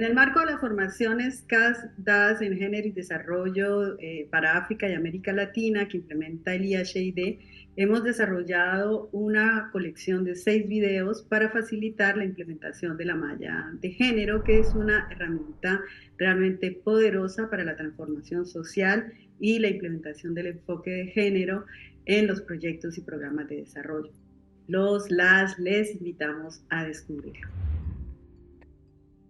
En el marco de las formaciones CAS, DAS en Género y Desarrollo para África y América Latina, que implementa el IHID, hemos desarrollado una colección de 6 videos para facilitar la implementación de la malla de género, que es una herramienta realmente poderosa para la transformación social y la implementación del enfoque de género en los proyectos y programas de desarrollo. Les invitamos a descubrirlo.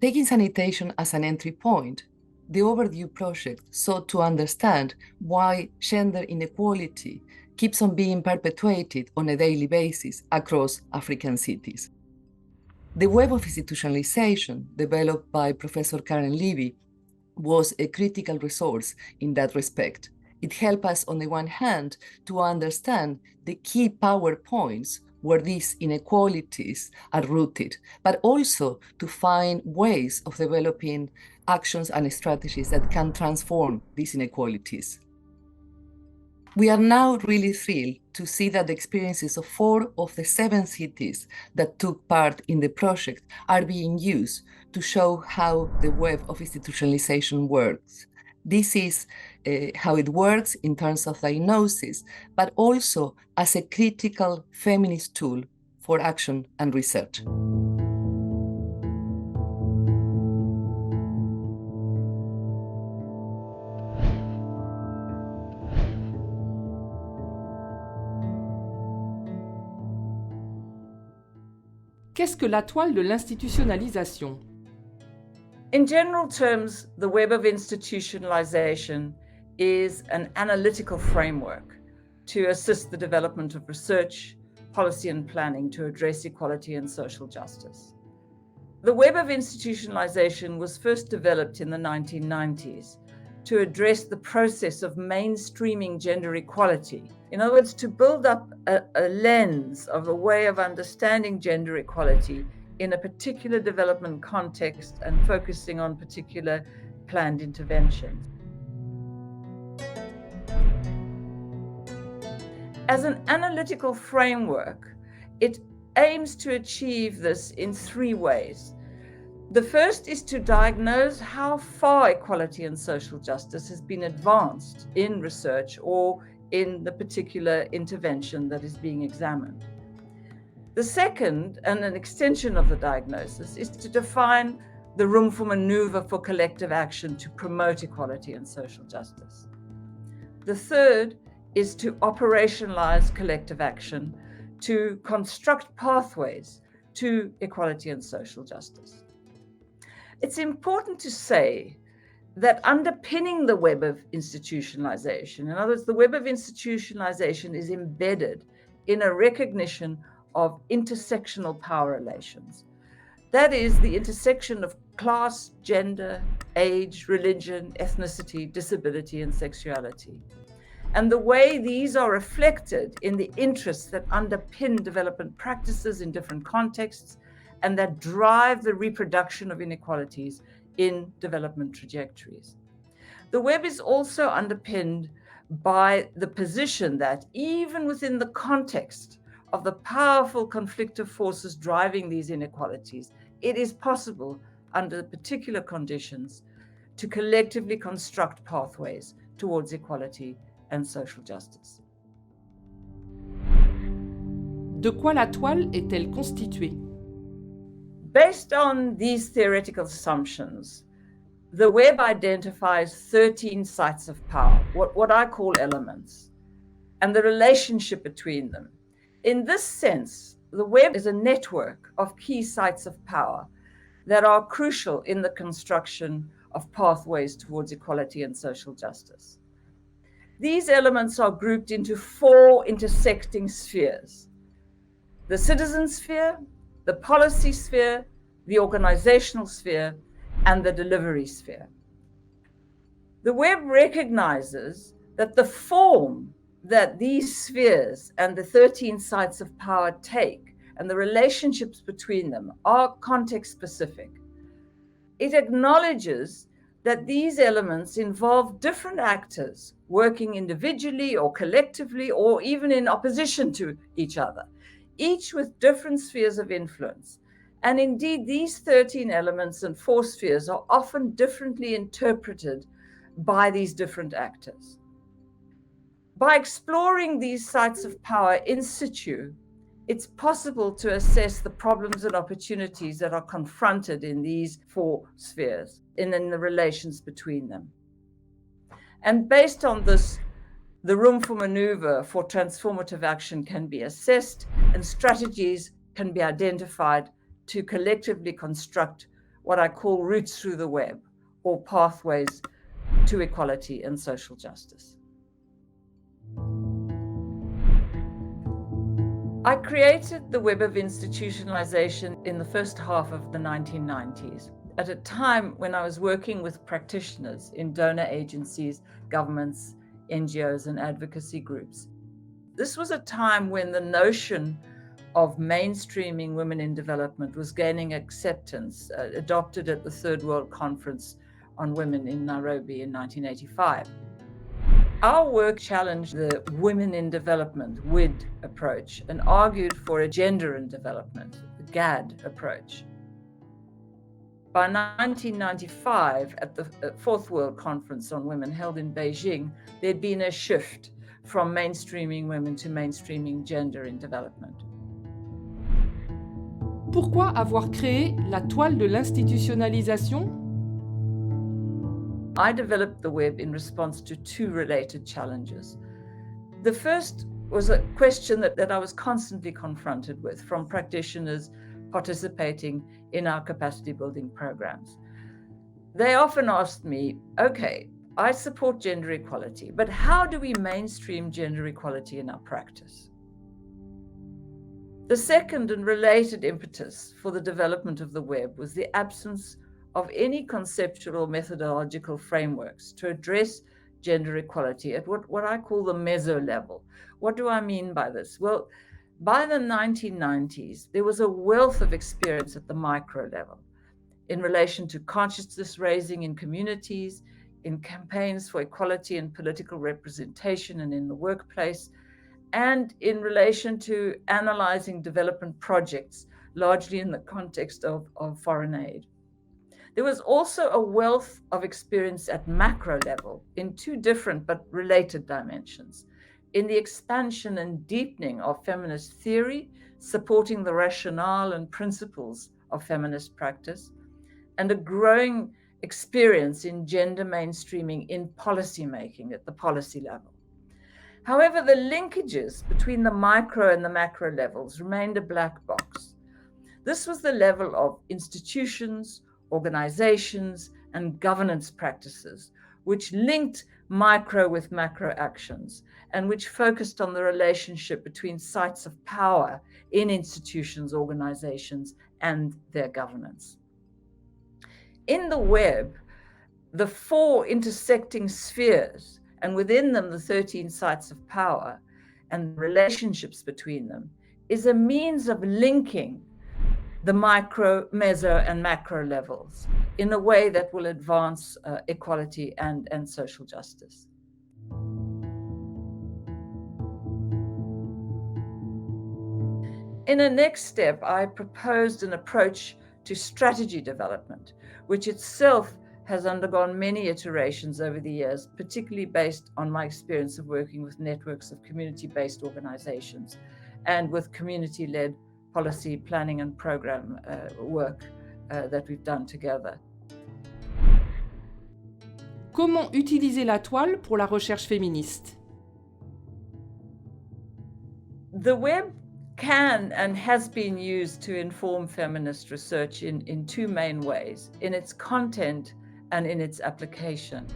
Taking sanitation as an entry point, the OVERDUE project sought to understand why gender inequality keeps on being perpetuated on a daily basis across African cities. The web of institutionalization, developed by Professor Caren Levy, was a critical resource in that respect. It helped us, on the one hand, to understand the key power points where these inequalities are rooted, but also to find ways of developing actions and strategies that can transform these inequalities. We are now really thrilled to see that the experiences of 4 of the 7 cities that took part in the project are being used to show how the web of institutionalization works. This is how it works in terms of diagnosis, but also as a critical feminist tool for action and research. Qu'est-ce que la toile de l'institutionnalisation? In general terms, the web of institutionalization is an analytical framework to assist the development of research, policy and planning to address equality and social justice. The web of institutionalization was first developed in the 1990s to address the process of mainstreaming gender equality. In other words, to build up a lens of a way of understanding gender equality in a particular development context and focusing on particular planned interventions. As an analytical framework, it aims to achieve this in 3 ways. The first is to diagnose how far equality and social justice has been advanced in research or in the particular intervention that is being examined. The second, and an extension of the diagnosis, is to define the room for maneuver for collective action to promote equality and social justice. The third is to operationalize collective action to construct pathways to equality and social justice. It's important to say that underpinning the web of institutionalization, in other words, the web of institutionalization is embedded in a recognition of intersectional power relations. That is the intersection of class, gender, age, religion, ethnicity, disability, and sexuality. And the way these are reflected in the interests that underpin development practices in different contexts and that drive the reproduction of inequalities in development trajectories. The web is also underpinned by the position that even within the context of the powerful conflictive forces driving these inequalities, it is possible under particular conditions to collectively construct pathways towards equality and social justice. De quoi la toile est-elle constituée? Based on these theoretical assumptions, the web identifies 13 sites of power, what I call elements, and the relationship between them. In this sense, the web is a network of key sites of power that are crucial in the construction of pathways towards equality and social justice. These elements are grouped into 4 intersecting spheres: the citizen sphere, the policy sphere, the organizational sphere, and the delivery sphere. The web recognizes that the form that these spheres and the 13 sites of power take and the relationships between them are context specific. It acknowledges that these elements involve different actors working individually or collectively or even in opposition to each other, each with different spheres of influence, And indeed, these 13 elements and 4 spheres are often differently interpreted by these different actors. By exploring these sites of power in situ, it's possible to assess the problems and opportunities that are confronted in these 4 spheres and in the relations between them. And based on this, the room for maneuver for transformative action can be assessed and strategies can be identified to collectively construct what I call routes through the web, or pathways to equality and social justice. I created the web of institutionalization in the first half of the 1990s, at a time when I was working with practitioners in donor agencies, governments, NGOs, and advocacy groups. This was a time when the notion of mainstreaming women in development was gaining acceptance, adopted at the Third World Conference on Women in Nairobi in 1985. Our work challenged the Women in Development, WID approach, and argued for a gender in development, the GAD approach. By 1995, at the Fourth World Conference on Women held in Beijing, there'd been a shift from mainstreaming women to mainstreaming gender in development. Pourquoi avoir créé la toile de l'institutionnalisation? I developed the web in response to 2 related challenges. The first was a question that I was constantly confronted with from practitioners participating in our capacity building programs. They often asked me, okay, I support gender equality, but how do we mainstream gender equality in our practice? The second and related impetus for the development of the web was the absence of any conceptual or methodological frameworks to address gender equality at what I call the meso level. What do I mean by this? Well, by the 1990s, there was a wealth of experience at the micro level in relation to consciousness raising in communities, in campaigns for equality and political representation and in the workplace, and in relation to analyzing development projects, largely in the context of foreign aid. There was also a wealth of experience at macro level in 2 different but related dimensions, in the expansion and deepening of feminist theory, supporting the rationale and principles of feminist practice, and a growing experience in gender mainstreaming in policy making at the policy level. However, the linkages between the micro and the macro levels remained a black box. This was the level of institutions, organizations, and governance practices, which linked micro with macro actions, and which focused on the relationship between sites of power in institutions, organizations, and their governance. In the web, the 4 intersecting spheres, and within them the 13 sites of power and relationships between them, is a means of linking the micro, meso, and macro levels in a way that will advance equality and social justice. In a next step, I proposed an approach to strategy development, which itself has undergone many iterations over the years, particularly based on my experience of working with networks of community-based organizations and with community-led policy planning and program work that we've done together. Comment utiliser la toile pour la recherche féministe? The web can and has been used to inform feminist research in 2 main ways, in its content and in its application.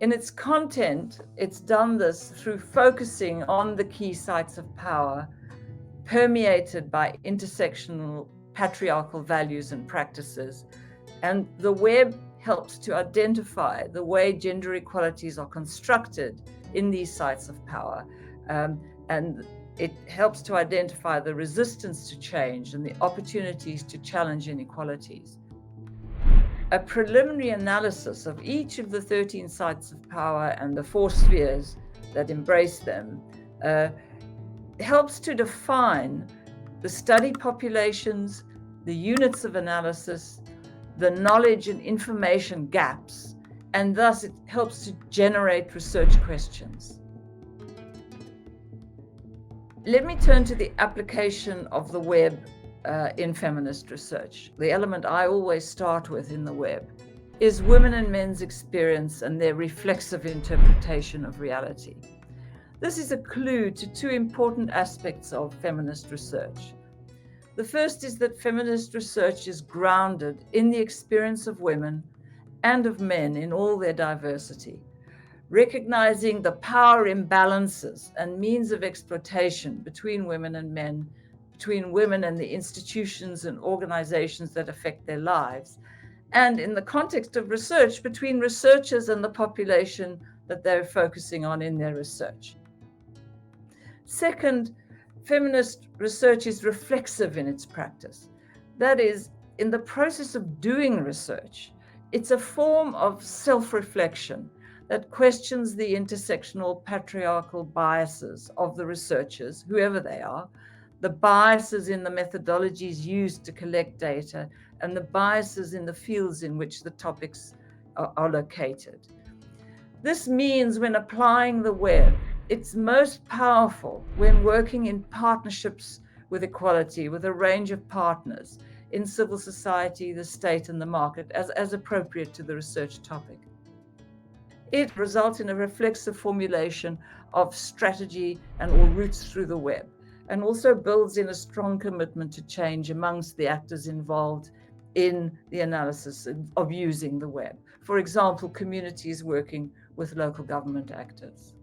In its content, it's done this through focusing on the key sites of power permeated by intersectional patriarchal values and practices. And the web helps to identify the way gender inequalities are constructed in these sites of power. And it helps to identify the resistance to change and the opportunities to challenge inequalities. A preliminary analysis of each of the 13 sites of power and the 4 spheres that embrace them helps to define the study populations, the units of analysis, the knowledge and information gaps, and thus it helps to generate research questions. Let me turn to the application of the web in feminist research. The element I always start with in the web is women and men's experience and their reflexive interpretation of reality. This is a clue to two important aspects of feminist research. The first is that feminist research is grounded in the experience of women and of men in all their diversity, recognizing the power imbalances and means of exploitation between women and men, between women and the institutions and organizations that affect their lives, and in the context of research, between researchers and the population that they're focusing on in their research. Second, feminist research is reflexive in its practice. That is, in the process of doing research, it's a form of self-reflection that questions the intersectional patriarchal biases of the researchers, whoever they are, the biases in the methodologies used to collect data, and the biases in the fields in which the topics are located. This means when applying the web, it's most powerful when working in partnerships with equality, with a range of partners in civil society, the state, and the market, as appropriate to the research topic. It results in a reflexive formulation of strategy and or routes through the web, and also builds in a strong commitment to change amongst the actors involved in the analysis of using the web. For example, communities working with local government actors.